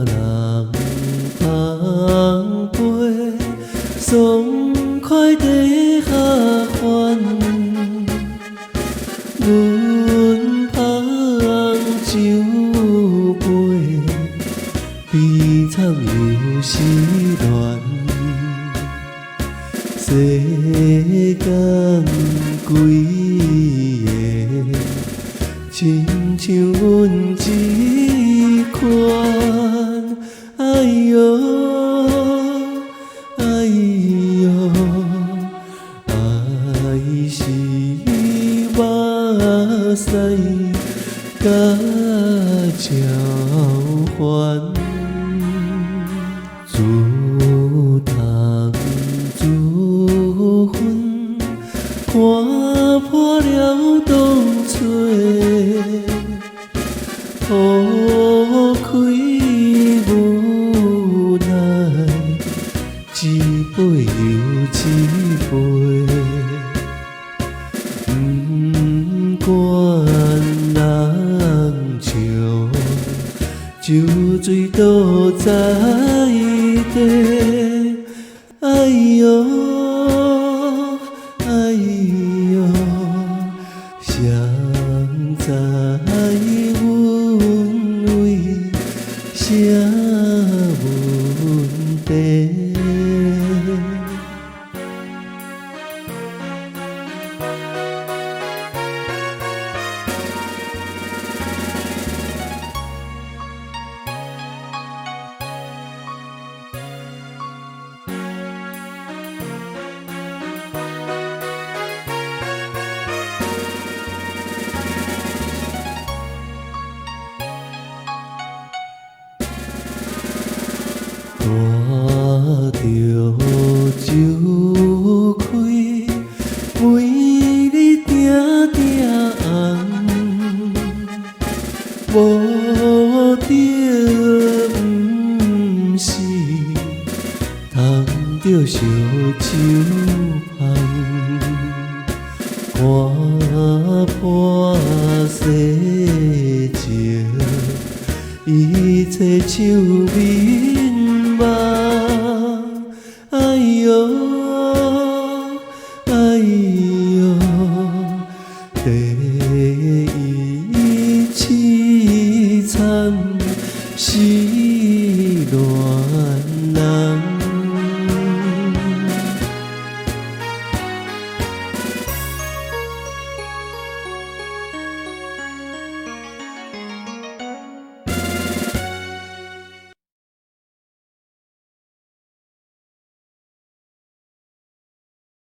人捧杯，爽快地下翻。阮捧酒杯，悲惨又失恋。世间几个，亲像阮一款。哎哟，哎哟，爱是目屎甲鸟烦。自痛自恨，看破了当初，铺开无奈，一杯又一杯。不管人笑，酒醉倒在地。哎哟，哎哟，谁知阮为啥问题？带着酒开，为你定定红，无着毋是，通着烧酒香，看破世情，一切像面目。哎哟，哎哟，第一凄惨失恋。